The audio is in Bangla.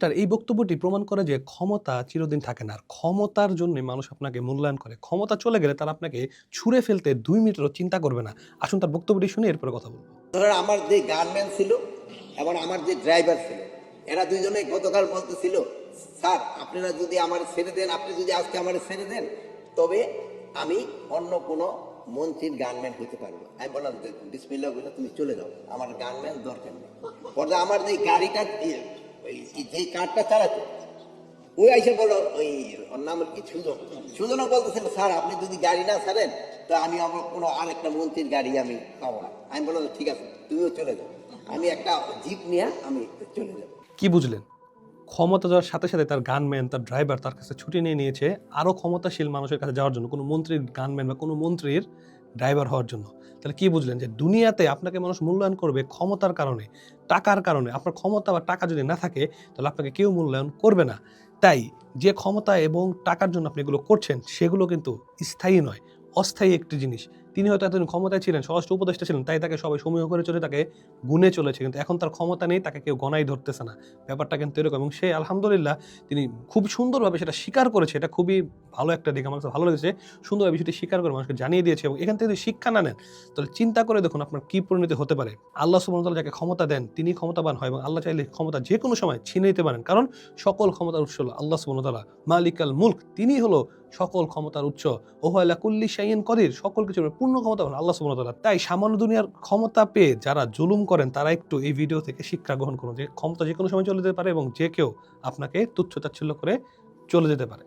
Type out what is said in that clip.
তার এই বক্তব্যটি প্রমাণ করে যে ক্ষমতা চিরদিন থাকে না। আর ক্ষমতার জন্যই মানুষ আপনাকে মূল্যায়ন করে। ক্ষমতা চলে গেলে তারা আপনাকে ছুঁড়ে ফেলতে ২ মিনিটেরও চিন্তা করবে না। আসুন তার বক্তব্যটি শুনি এরপরে কথা বলব। ধরেন আমার যে গানম্যান ছিল এবং আমার যে ড্রাইভার ছিল, এরা দুইজনে গতকাল বলতেছিল, স্যার আপনারা যদি আমার ছেড়ে দেন, আপনি যদি আজকে আমার ছেড়ে দেন, তবে আমি অন্য কোনো মন্ত্রীর গানম্যান হতে পারবো। আমি বললাম বিসমিল্লাহ বলে তুমি চলে যাও, আমার গানম্যান দরকার নেই। পরে আমার যে গাড়িটা যে কারটা চালাতো, ওই আইসে বলো, ওই ওর নাম কি সুজনও বলতেছিল, স্যার আপনি যদি গাড়ি না ছাড়েন তো আমি আমার কোনো আরেকটা মন্ত্রীর গাড়ি আমি পাবো না। আমি বললাম ঠিক আছে তুমিও চলে যাও, আমি একটা জিপ নিয়ে আমি চলে যাবো। কি বুঝলেন? ক্ষমতা যাওয়ার সাথে, সাথে তার গানম্যান, তার ড্রাইভার তার কাছে ছুটি নিয়ে নিয়েছে আরো ক্ষমতাশীল মানুষের কাছে যাওয়ার জন্য। কোনো মন্ত্রীর গানম্যান বা কোনো মন্ত্রীর ড্রাইভার হওয়ার জন্য। তাহলে কি বুঝলেন? যে দুনিয়াতে আপনাকে মানুষ মূল্যায়ন করবে ক্ষমতার কারণে, টাকার কারণে। আপনার ক্ষমতা বা টাকা যদি না থাকে তাহলে আপনাকে কেউ মূল্যায়ন করবে না। তাই যে ক্ষমতা এবং টাকার জন্য আপনি এগুলো করছেন সেগুলো কিন্তু স্থায়ী নয়, অস্থায়ী একটি জিনিস। তিনি হয়তো এতদিন ক্ষমতায় ছিলেন, স্বরাষ্ট্র উপদেষ্টা ছিলেন, তাই তাকে সবাই সমীহ করে চলে তাকে গুণে চলেছে। কিন্তু এখন তার ক্ষমতা নেই, তাকে কেউ গণাই ধরতেছে না। ব্যাপারটা কিন্তু এরকম এবং সে আলহামদুলিল্লাহ তিনি খুব সুন্দরভাবে সেটা স্বীকার করেছে। এটা খুবই ভালো একটা দিক। আমার কাছে ভালো লেগেছে। সুন্দরভাবে বিষয়টি স্বীকার করে মানুষকে জানিয়ে দিয়েছে এবং এখান থেকে যদি শিক্ষা না নেন, তাহলে চিন্তা করে দেখুন আপনার কি পরিণতি হতে পারে। আল্লাহ সুবহানাহু ওয়া তাআলা যাকে ক্ষমতা দেন তিনি ক্ষমতাবান হয় এবং আল্লাহ চাইলে ক্ষমতা যেকোনো সময় ছিনে নিতে পারেন। কারণ সকল ক্ষমতার উৎস হলো আল্লাহ সুবহানাহু ওয়া তাআলা। মালিকাল মুলক, তিনিই হলো সকল ক্ষমতার উৎস। ওয়া আলা কুল্লি শাইইন কদির, সকল কিছুর পূর্ণ ক্ষমতাবান আল্লাহ সুবহানাহু ওয়া তাআলা। তাই সামান্য দুনিয়ার ক্ষমতা পেয়ে যারা জুলুম করেন তারা একটু এই ভিডিও থেকে শিক্ষা গ্রহণ করুন যে ক্ষমতা যেকোনো সময় চলে যেতে পারে এবং যে কেউ আপনাকে তুচ্ছ-তাচ্ছিল্য করে চলে যেতে পারে।